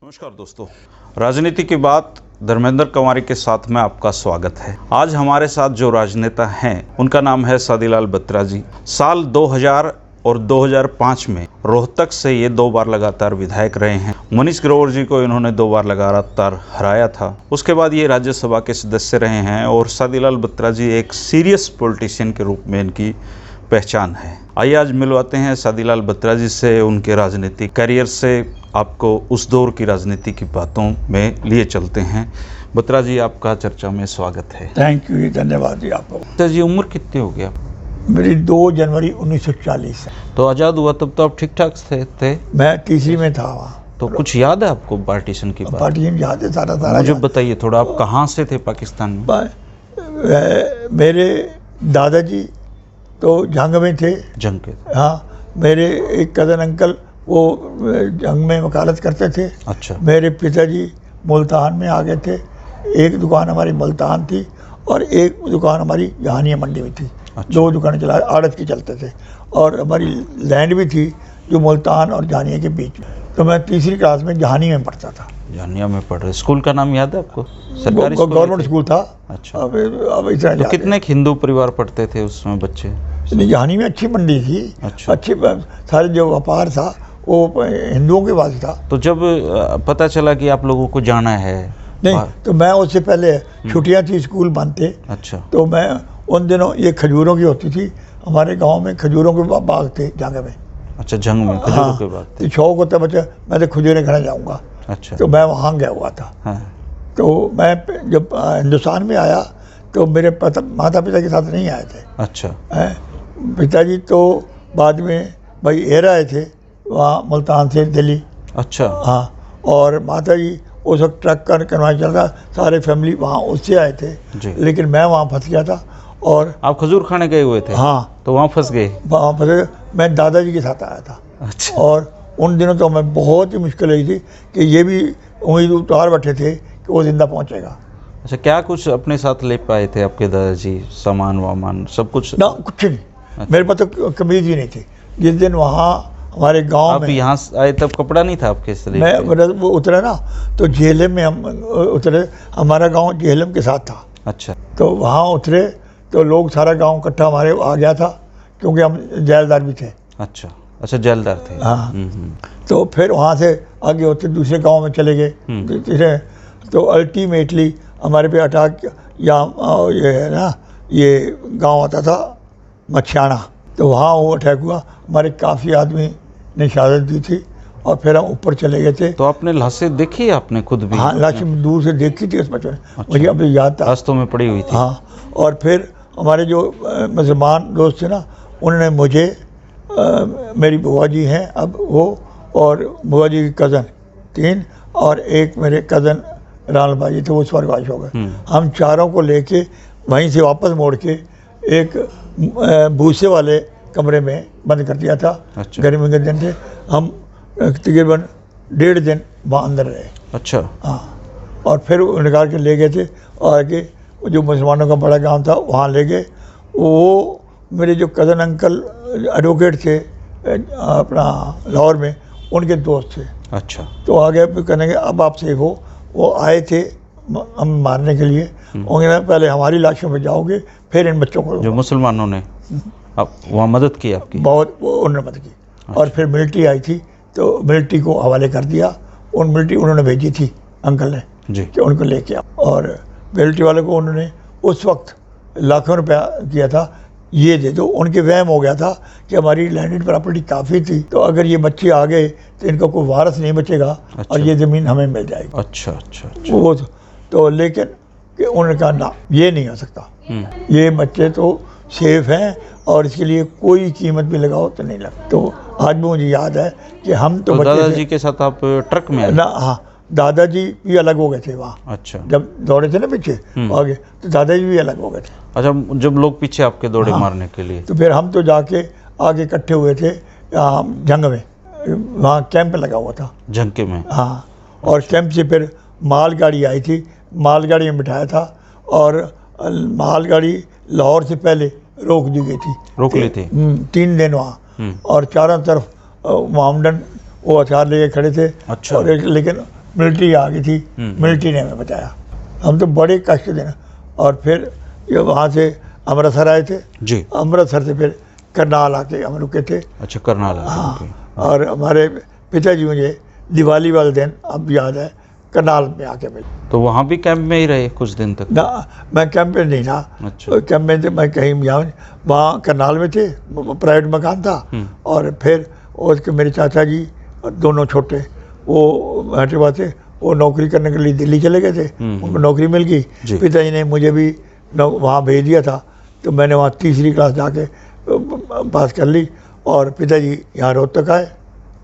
नमस्कार दोस्तों, राजनीति की बात धर्मेंद्र कंवारी के साथ में आपका स्वागत है। आज हमारे साथ जो राजनेता हैं उनका नाम है सादीलाल बत्रा जी। साल 2000 और 2005 में रोहतक से ये 2 बार लगातार विधायक रहे हैं। मनीष ग्रोवर जी को इन्होंने 2 बार लगातार हराया था। उसके बाद ये राज्यसभा के सदस्य रहे हैं और सादीलाल बत्रा जी एक सीरियस पॉलिटिशियन के रूप में इनकी पहचान है। आइए आज मिलवाते हैं सादीलाल बत्रा जी से, उनके राजनीतिक करियर से आपको उस दौर की राजनीति की बातों में लिए चलते हैं। बत्रा जी, आपका चर्चा में स्वागत है। थैंक यू, धन्यवाद जी आपको। बत्रा जी, उम्र कितनी हो गया? मेरी 2 जनवरी 1940 है। तो आज़ाद हुआ तब तो आप ठीक ठाक थे? मैं तीसरी में था वहाँ। तो कुछ याद है आपको पार्टीशन की बात? पार्टीशन याद है, सारा मुझे बताइए थोड़ा, आप कहाँ से थे पाकिस्तान में? मेरे दादाजी तो जंग में थे। जंग के? हाँ, मेरे एक कज़न अंकल वो जंग में वकालत करते थे। अच्छा। मेरे पिताजी मुल्तान में आ गए थे। एक दुकान हमारी मुल्तान थी और एक दुकान हमारी जहानिया मंडी में थी। अच्छा। 2 दुकानें चला आड़त की चलते थे और हमारी लैंड भी थी जो मुल्तान और जहानिया के बीच में। तो मैं तीसरी क्लास में जहानिया में पढ़ता था। जहानिया में पढ़ रहे? स्कूल का नाम याद है आपको? सरकारी गवर्नमेंट स्कूल था। अच्छा। अब इतना तो कितने हिंदू परिवार पढ़ते थे उसमें बच्चे? जहानी में अच्छी मंडी थी। अच्छा। अच्छी सारे जो व्यापार था वो हिंदुओं के पास था। तो जब पता चला कि आप लोगों को जाना है? नहीं, तो मैं उससे पहले छुट्टियां थी, स्कूल बंद थे। अच्छा। तो मैं उन दिनों ये खजूरों की होती थी, हमारे गांव में खजूरों के बाग थे जंग में। अच्छा, जंग में खजूरों के बाग थे। तो शौक होता बच्चा, मैं तो खजूरें खाने जाऊँगा। अच्छा। तो मैं वहाँ गया हुआ था। हाँ। तो मैं जब हिंदुस्तान में आया तो मेरे माता पिता के साथ नहीं आए थे। अच्छा। पिताजी तो बाद में भाई एयर आए थे वहाँ मुल्तान से दिल्ली। अच्छा। हाँ, और माता जी उस वक्त ट्रक का करवाया चल रहा, सारे फैमिली वहाँ उससे आए थे जी। लेकिन मैं वहाँ फंस गया था। और आप खजूर खाने गए हुए थे? हाँ, तो वहाँ फंस गए? वहाँ फंस, मैं दादाजी के साथ आया था। अच्छा। और उन दिनों तो हमें बहुत ही मुश्किल हुई थी कि ये भी उम्मीद उतार बैठे थे कि वो जिंदा पहुँचेगा। अच्छा, क्या कुछ अपने साथ ले पाए थे आपके दादाजी? सामान वामान सब कुछ? ना, कुछ नहीं। अच्छा। मेरे पास तो कमीज ही नहीं थी। जिस दिन वहाँ हमारे गांव में आप यहाँ आए तब कपड़ा नहीं था आपके शरीर पे? मैं वो उतरा ना तो झेलम में हम उतरे। हमारा गांव झेलम के साथ था। अच्छा। तो वहाँ उतरे तो लोग सारा गांव इकट्ठा हमारे आ गया था क्योंकि हम जेलदार भी थे। अच्छा। अच्छा, जेलदार थे। हाँ। तो फिर वहाँ से आगे होते दूसरे गांव में चले गए। तीसरे तो अल्टीमेटली हमारे पे अटैक, यहाँ ये है ना, ये गांव आता था मछियाना, तो वहाँ वो अटैक हुआ। हमारे काफ़ी आदमी ने शहादत दी थी और फिर हम ऊपर चले गए थे। तो आपने लाशें देखी आपने खुद भी? हाँ, लाश दूर से देखी थी उस बच्चों ने। अच्छा। मुझे अब याद था। रास्तों में पड़ी हुई थी? हाँ। और फिर हमारे जो मुसलमान दोस्त थे ना, उन्होंने मुझे मेरी बुआ जी हैं अब वो, और बुआ जी की कज़न 3, और एक मेरे कज़न राल भाई थे, वो स्वर्गवास हो गए। हम चारों को लेके वहीं से वापस मोड़ के एक भूसे वाले कमरे में बंद कर दिया था। अच्छा। गर्मी के दिन थे। हम तकरीबन 1.5 दिन वहाँ अंदर रहे। अच्छा। हाँ, और फिर वो निकाल के ले गए थे और आगे जो मुसलमानों का बड़ा गांव था वहाँ ले गए। वो मेरे जो कज़न अंकल एडवोकेट थे अपना लाहौर में, उनके दोस्त थे। अच्छा। तो आगे कहने के अब आप सेफ हो। वो आए थे हम मारने के लिए। उन्होंने पहले हमारी लाशों में जाओगे फिर इन बच्चों को। जो मुसलमानों ने आप वहाँ मदद की आपकी? बहुत, वो उन्होंने मदद की। और फिर मिलिट्री आई थी तो मिलिट्री को हवाले कर दिया। उन मिलिट्री उन्होंने भेजी थी अंकल ने जी कि उनको लेके आओ। और मिलिट्री वाले को उन्होंने उस वक्त लाखों रुपया किया था, ये दे दो। उनके वहम हो गया था कि हमारी लैंडेड प्रॉपर्टी काफ़ी थी, तो अगर ये बच्चे आ गए तो इनका कोई वारस नहीं बचेगा। अच्छा। और ये ज़मीन हमें मिल जाएगी। अच्छा। अच्छा। अच्छा। वो तो लेकिन कि उन्होंने कहा ना, ये नहीं हो सकता, ये बच्चे तो सेफ हैं और इसके लिए कोई कीमत भी लगाओ तो नहीं लगता। तो आज भी मुझे याद है कि हम तो दादाजी के साथ आप ट्रक में आए? ना, हाँ, दादाजी भी अलग हो गए थे वहाँ। अच्छा। जब दौड़े थे ना पीछे आगे, तो दादाजी भी अलग हो गए थे। अच्छा, जब लोग पीछे आपके दौड़े हाँ। मारने के लिए, तो फिर हम तो जाके आगे इकट्ठे हुए थे जंग में। वहाँ कैंप लगा हुआ था झंके में? हाँ। और कैंप से फिर मालगाड़ी आई थी, मालगाड़ी में बिठाया था और मालगाड़ी लाहौर से पहले रोक दी गई थी। रोक ली थी? 3 दिन वहाँ। और चारों तरफ मामडन वो हथियार लेके खड़े थे। अच्छा। और लेकिन मिलिट्री आ गई थी, मिलिट्री ने हमें बचाया। हम तो बड़े कष्ट देना। और फिर ये वहाँ से अमृतसर आए थे जी। अमृतसर से फिर करनाल आके हम रुके थे। अच्छा, करनाल। हाँ, और हमारे पिताजी मुझे दिवाली वाले दिन अब याद है करनाल में आके मिले। तो वहाँ भी कैंप में ही रहे कुछ दिन तक? ना, मैं कैंप में नहीं था। अच्छा। कैंप में थे, मैं कहीं यहाँ वहाँ करनाल में थे, प्राइवेट मकान था। और फिर उसके मेरे चाचा जी दोनों छोटे वो हैदराबाद से वो नौकरी करने के लिए दिल्ली चले गए थे, उनको नौकरी मिल गई। जी। पिताजी ने मुझे भी वहाँ भेज दिया था, तो मैंने वहाँ तीसरी क्लास जाके पास कर ली। और पिताजी यहाँ रोहतक आए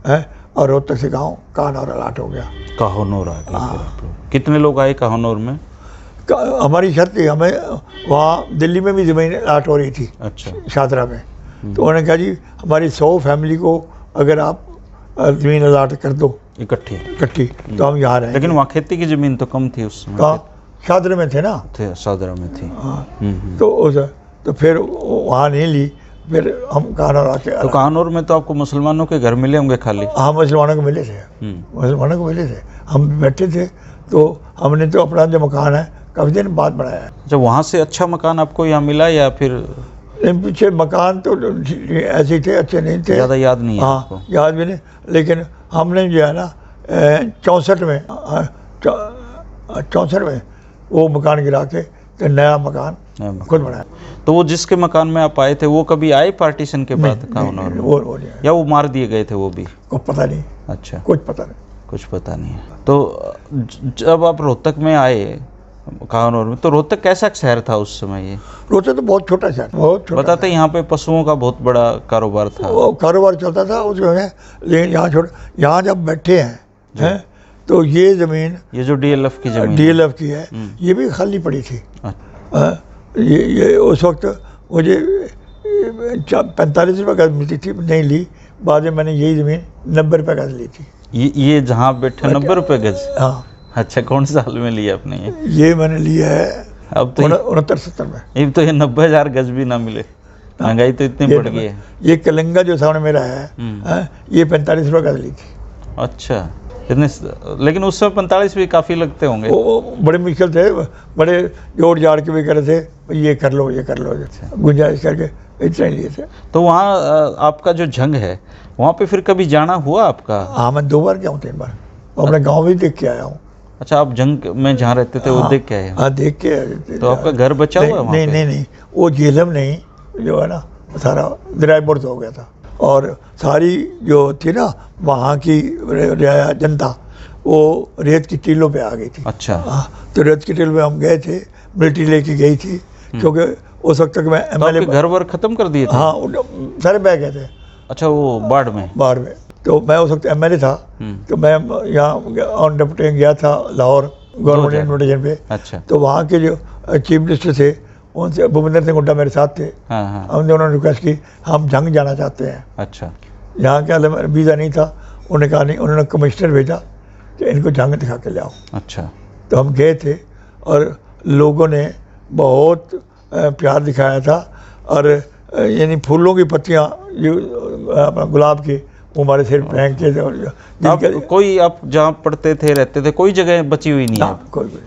हैं, और रोहतक से गाँव कानौर अलाट हो गया। काहनौर आ गए फिर आप लोग। कितने लोग आए काहनौर में? हमारी शर्त थी, हमें वहाँ दिल्ली में भी ज़मीन अलाट हो रही थी। अच्छा। शादरा में। तो उन्होंने कहा जी हमारी 100 फैमिली को अगर आप ज़मीन अलाट कर दो इकट्ठी तो हम यहाँ रहेंगे। लेकिन वहाँ खेती की जमीन तो कम थी उस समय। कहाँ? शादरा में थे ना। थे, सादरा में थी। हाँ। तो फिर वहाँ नहीं ली, फिर हम कानौर आके। तो कानौर में तो आपको मुसलमानों के घर मिले होंगे खाली? हाँ, मुसलमानों को मिले थे, मुसलमानों को मिले थे। हम बैठे थे तो हमने तो अपना जो मकान है काफ़ी दिन बाद बनाया है। जब वहाँ से अच्छा मकान आपको यहाँ मिला या फिर? पीछे मकान तो ऐसे ही थे, अच्छे नहीं थे, ज़्यादा याद नहीं है हाँ आपको? याद भी नहीं। लेकिन हमने जो है ना 64 में 64 में वो मकान गिरा के तो नया मकान खुद बनाया। तो वो जिसके मकान में आप आए थे वो कभी आए पार्टीशन के बाद कानौर में? वो नहीं आया। या वो मार दिए गए थे वो भी? को पता नहीं, अच्छा, कुछ पता नहीं। कुछ पता नहीं है। तो जब आप रोहतक में आए कानौर में, तो रोहतक कैसा शहर था उस समय? ये रोहतक तो बहुत छोटा शहर, बहुत छोटा। बताते यहाँ पे पशुओं का बहुत बड़ा कारोबार था। वो कारोबार चलता था उसमें, लेकिन यहाँ छोटा। यहाँ जब बैठे हैं तो ये ज़मीन, ये जो डीएलएफ की जमीन, डीएलएफ की है, ये भी खाली पड़ी थी। अच्छा। ये उस वक्त मुझे 45 रुपये गज मिलती थी, नहीं ली। बाद में मैंने यही ज़मीन 90 रुपये गज ली थी। ये जहाँ बैठे 90 रुपये गज? हाँ। अच्छा, कौन साल में लिया आपने ये? ये मैंने लिया है अब तो 69-70 में। ये तो ये 90,000 गज भी ना मिले, महंगाई तो इतनी बढ़ गई है। ये कलिंगा जो सामने मेरा है, ये 45 रुपये गज ली थी। अच्छा, इतने? लेकिन उस समय 45 भी काफ़ी लगते होंगे। वो बड़े मुश्किल थे, बड़े जोड़ जाड़ के भी कर रहे थे, ये कर लो, ये कर लो, गुंजाइश करके इतना ही लिए थे। तो वहाँ आपका जो जंग है, वहाँ पे फिर कभी जाना हुआ आपका? हाँ, मैं 2 बार गया हूँ, 3 बार। अपने गाँव भी देख के आया हूँ। अच्छा, आप जंग में जहाँ रहते थे वो देख के आए? हाँ, देख के। तो आपका घर बचा हुआ है वहाँ पे? नहीं, वो झेलम नहीं, जो है ना सारा दरियापुर से हो गया था। और सारी जो थी ना वहाँ की जनता वो रेत की टीलों पे आ गई थी। अच्छा। हाँ, तो रेत की टील में हम गए थे, मिलिट्री लेके गई थी, क्योंकि उस वक्त तक मैं एमएलए। घर वर खत्म कर दिए थे? हाँ, सारे बह गए थे। अच्छा, वो बाढ़ में? तो मैं उस वक्त एमएलए था, तो मैं यहाँ ऑन डिप्टी गया था लाहौर गवर्नमेंट इन्विटेशन पे। अच्छा। तो वहाँ के जो चीफ मिनिस्टर थे उनसे भूपेंद्र सिंह हुड्डा मेरे साथ थे। हाँ। हमने उन्होंने रिक्वेस्ट की हम जंग जाना चाहते हैं। अच्छा। यहाँ के हाल वीज़ा नहीं था, उन्होंने कहा नहीं, उन्होंने कमिश्नर भेजा कि इनको जंग दिखा के ले आओ। अच्छा। तो हम गए थे और लोगों ने बहुत प्यार दिखाया था, और यानी फूलों की पत्तियाँ जो अपना गुलाब की वो हमारे सिर फेंक के थे। आप कोई, आप जहाँ पढ़ते थे रहते थे, कोई जगह बची हुई नहीं है? कोई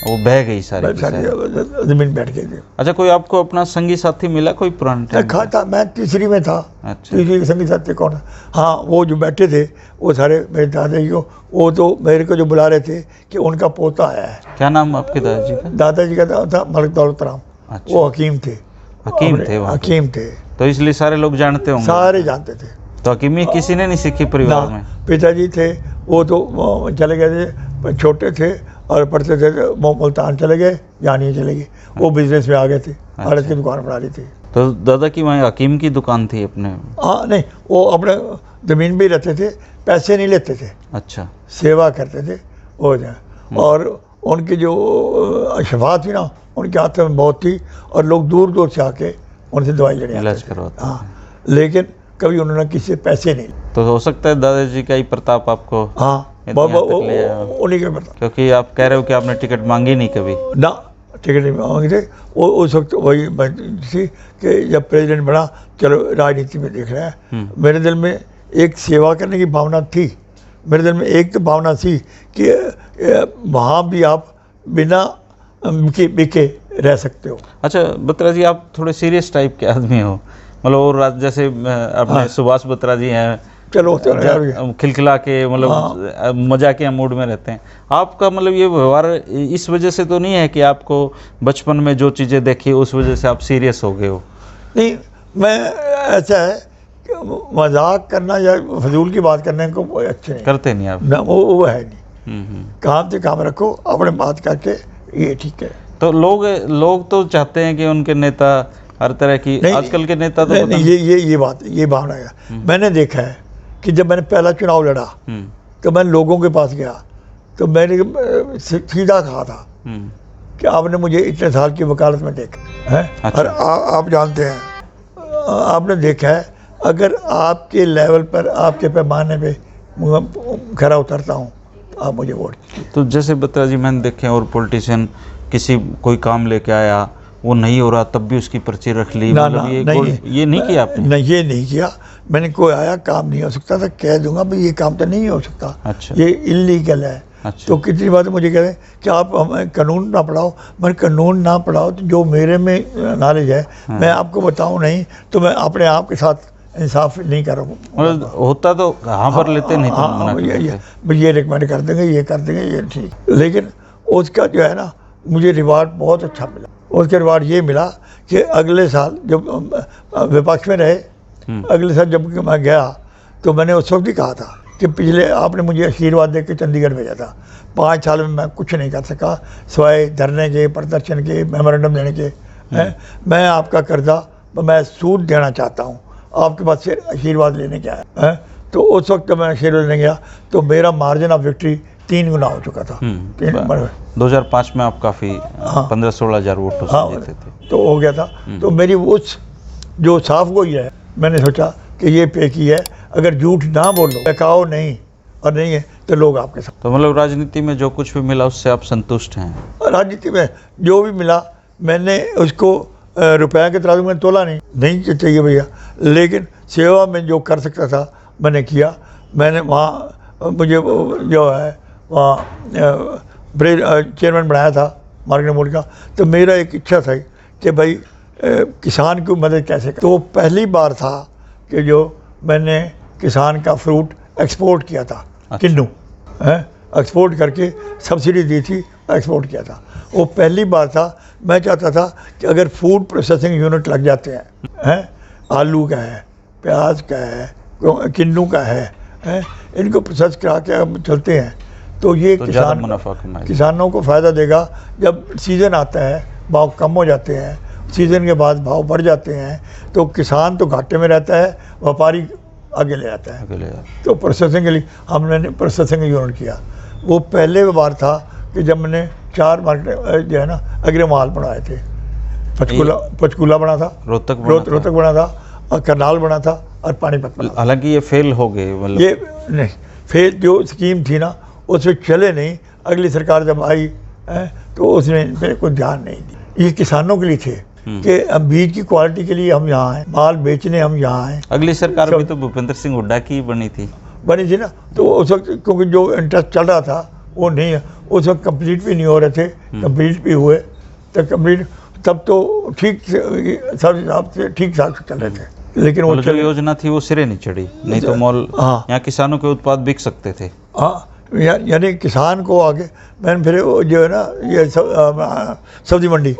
वो बह गई सारी जमीन बैठ गई थी। अच्छा, कोई आपको अपना संगी साथी मिला कोई पुराने टाइम? था, मैं तीसरी में था। अच्छा। तीसरी संगी साथी कौन? हाँ, वो जो बैठे थे वो सारे मेरे दादाजी को, वो तो मेरे को जो बुला रहे थे कि उनका पोता आया है। क्या नाम आपके दादाजी का? दादाजी का नाम था मलिक दौलत राम। अच्छा। वो हकीम थे। हकीम थे, तो इसलिए सारे लोग जानते होंगे? सारे जानते थे। तो हकीमी किसी ने नहीं सीखी परिवार में? पिताजी थे वो तो चले गए थे, छोटे थे और पढ़ते थे, मुल्तान चले गए, जानिए चले गए, वो बिजनेस में आ गए थे। आड़त की दुकान बना ली थी। तो दादा की वहाँ हकीम की दुकान थी अपने? हाँ, नहीं, वो अपने ज़मीन भी रहते थे, पैसे नहीं लेते थे। अच्छा। सेवा करते थे वो जो। और उनकी जो शफा थी ना उनके हाथ में बहुत थी, और लोग दूर दूर से आके उनसे दवाई लेने इलाज करवाते। हाँ, लेकिन कभी उन्होंने किसी से पैसे नहीं। तो हो सकता है दादाजी का ही प्रताप आपको? हाँ, उन्हीं के प्रताप। क्योंकि आप कह रहे हो कि आपने टिकट मांगी नहीं कभी? ना, टिकट नहीं मांगे थे। वो उस वक्त वही थी कि जब प्रेसिडेंट बना, चलो राजनीति में देख रहे हैं। मेरे दिल में एक सेवा करने की भावना थी, मेरे दिल में एक तो भावना थी कि वहाँ भी आप बिना बिके रह सकते हो। अच्छा बत्रा जी, आप थोड़े सीरियस टाइप के आदमी हो, मतलब और जैसे अपने सुभाष बत्रा जी हैं, चलो खिलखिला के मतलब मजाकिया मूड में रहते हैं। आपका मतलब ये व्यवहार इस वजह से तो नहीं है कि आपको बचपन में जो चीज़ें देखी उस वजह से आप सीरियस हो गए हो? नहीं, मैं ऐसा है कि मजाक करना या फजूल की बात करने को कोई अच्छे नहीं करते नहीं आप? ना, वो है नहीं। काम से काम रखो, अपने बात करके ये ठीक है। तो लोग तो चाहते हैं कि उनके नेता हर तरह की, आजकल के नेता तो नहीं, ये भावना है। मैंने देखा है कि जब मैंने पहला चुनाव लड़ा तो मैं लोगों के पास गया तो मैंने सीधा कहा था कि आपने मुझे इतने साल की वकालत में देखा है। अच्छा। और आप जानते हैं, आपने देखा है, अगर आपके लेवल पर, आपके पैमाने पे खरा उतरता हूँ तो आप मुझे वोट कीजिए। तो जैसे बत्रा जी मैंने देखे और पॉलिटिशियन कोई काम लेके आया, वो नहीं हो रहा तब भी उसकी पर्ची रख ली, मतलब ये नहीं किया आपने? नहीं, ये नहीं किया मैंने। कोई आया काम नहीं हो सकता था, कह दूंगा भाई ये काम तो नहीं हो सकता। अच्छा। ये इलीगल है। अच्छा। तो कितनी बात मुझे कह रहे हैं कि आप हमें कानून ना पढ़ाओ। मैं कानून ना पढ़ाओ तो जो मेरे में नॉलेज है मैं आपको बताऊं नहीं तो मैं अपने आप के साथ इंसाफ नहीं कर रहा हूँ। मतलब होता तो हाँ पर लेते नहीं तो मना कर देते। ये रिकमेंड कर देंगे, ये कर देंगे, ये ठीक। लेकिन उसका जो है ना, मुझे रिवार्ड बहुत अच्छा मिला। उसके रिवार्ड ये मिला कि अगले साल जब विपक्ष में रहे, अगले साल जब मैं गया तो मैंने उस वक्त भी कहा था कि पिछले आपने मुझे आशीर्वाद दे के चंडीगढ़ भेजा था, 5 साल में मैं कुछ नहीं कर सका सिवाय धरने के, प्रदर्शन के, मेमोरेंडम देने के। मैं आपका कर्जा मैं सूद देना चाहता हूँ, आपके पास से आशीर्वाद लेने के आया है। तो उस वक्त जब मैं आशीर्वाद लेने गया तो मेरा मार्जिन ऑफ विक्ट्री 3 गुना हो चुका था। 2005 में आप काफ़ी 15-16 हज़ार वोटों से जीते थे। तो हो गया था। तो मेरी उस जो साफ गोई है, मैंने सोचा कि ये पे की है, अगर झूठ ना बोलो, बहकाओ नहीं, और नहीं है तो लोग आपके साथ। तो मतलब राजनीति में जो कुछ भी मिला उससे आप संतुष्ट हैं? राजनीति में जो भी मिला मैंने उसको रुपया के तराजू में तोला नहीं चाहिए भैया, लेकिन सेवा में जो कर सकता था मैंने किया। मैंने वहाँ मुझे जो है वहाँ चेयरमैन बनाया था मार्केट बोर्ड का, तो मेरा एक इच्छा था कि भाई किसान की मदद कैसे कर। तो पहली बार था कि जो मैंने किसान का फ्रूट एक्सपोर्ट किया था। अच्छा। किन्नू है एक्सपोर्ट करके सब्सिडी दी थी, एक्सपोर्ट किया था। वो पहली बार था। मैं चाहता था कि अगर फूड प्रोसेसिंग यूनिट लग जाते हैं, आलू का है, प्याज का है, किन्नू का है, इनको प्रोसेस करा के हम चलते हैं तो ये किसानों को फ़ायदा देगा। जब सीज़न आता है भाव कम हो जाते हैं, सीज़न के बाद भाव बढ़ जाते हैं, तो किसान तो घाटे में रहता है, व्यापारी आगे ले आता है। तो प्रोसेसिंग के लिए हमने प्रोसेसिंग यूनिट किया। वो पहले बार था कि जब मैंने 4 मार्केट जो है ना अग्रमाल बनाए थे। पंचकूला बना था, रोहतक बना था, और करनाल बना था, और पानीपत बना। हालांकि ये फेल हो गए, मतलब ये नहीं फेल, जो स्कीम थी ना उसमें चले नहीं। अगली सरकार जब आई तो उसने मेरे को ध्यान नहीं दी। ये किसानों के लिए थे कि बीज की क्वालिटी के लिए हम यहाँ हैं, माल बेचने हम यहाँ हैं। अगली सरकार भी तो भूपेंद्र सिंह हुड्डा की बनी थी ना, तो उस वक्त क्योंकि जो इंटरेस्ट चल रहा था वो नहीं है, उस वक्त कंप्लीट भी नहीं हो रहे थे, कंप्लीट भी हुए तो कंप्लीट तब तो ठीक सब हिसाब से ठीक ठाक चल रहे थे। लेकिन वो जो योजना थी वो सिरे नहीं चढ़ी, नहीं तो मॉल यहाँ किसानों के उत्पाद बिक सकते थे। हाँ, यानी किसान को आगे मैंने फिर जो है ना ये सब्जी मंडी,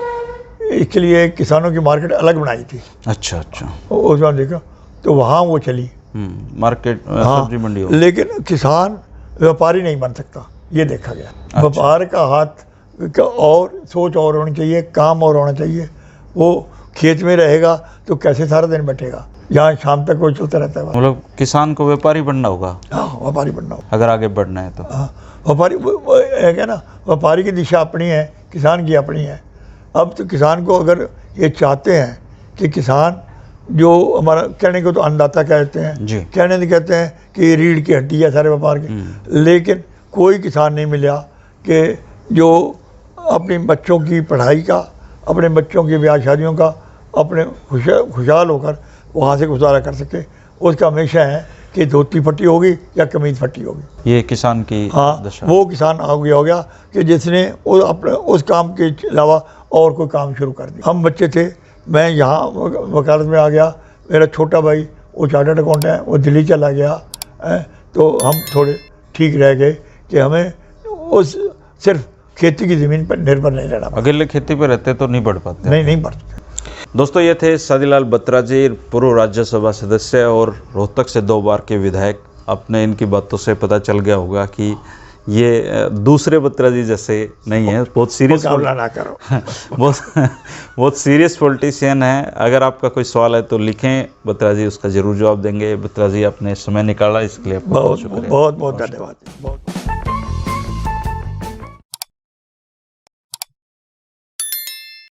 इसके लिए किसानों की मार्केट अलग बनाई थी। अच्छा। उस बार देखा तो वहाँ वो चली मार्केट, सब्जी मंडी। लेकिन किसान व्यापारी नहीं बन सकता, ये देखा गया। अच्छा। व्यापार का हाथ का और सोच और होनी चाहिए, काम और होना चाहिए। वो खेत में रहेगा तो कैसे सारा दिन बैठेगा, यहाँ शाम तक वो चलता रहता है। मतलब किसान को व्यापारी बनना होगा। हाँ, व्यापारी बनना होगा अगर आगे बढ़ना है तो। हाँ, व्यापारी है क्या ना, व्यापारी की दिशा अपनी है, किसान की अपनी है। अब तो किसान को अगर ये चाहते हैं कि किसान जो हमारा कहने को तो अन्नदाता कहते हैं, कहने से कहते हैं कि रीढ़ की हड्डी है सारे व्यापार के, लेकिन कोई किसान नहीं मिला कि जो अपने बच्चों की पढ़ाई का, अपने बच्चों की ब्याह शादियों का, अपने खुशहाल होकर वहाँ से गुजारा कर सके। उसका हमेशा है कि धोती फटी होगी या कमीज फटी होगी। ये किसान की हाँ, दशा। वो किसान हो गया कि जिसने उस काम के अलावा और कोई काम शुरू कर दिया। हम बच्चे थे, मैं यहाँ वकालत में आ गया, मेरा छोटा भाई वो चार्टर्ड अकाउंटेंट है, वो दिल्ली चला गया, तो हम थोड़े ठीक रह गए कि हमें उस सिर्फ खेती की ज़मीन पर निर्भर नहीं रहना पड़ा। अकेले खेती पे रहते तो नहीं बढ़ पाते। नहीं बढ़। दोस्तों, ये थे सादीलाल बत्रा जी, पूर्व राज्यसभा सदस्य और रोहतक से 2 बार के विधायक। अपने इनकी बातों से पता चल गया होगा कि ये दूसरे बत्रा जी जैसे नहीं है, बहुत सीरियस मुकाबला ना करो। बहुत सीरियस पॉलिटिशियन है। अगर आपका कोई सवाल है तो लिखें, बत्रा जी उसका जरूर जवाब देंगे। बत्रा जी, आपने समय निकाला, इसके लिए आपका बहुत शुक्रिया। बहुत धन्यवाद। बहुत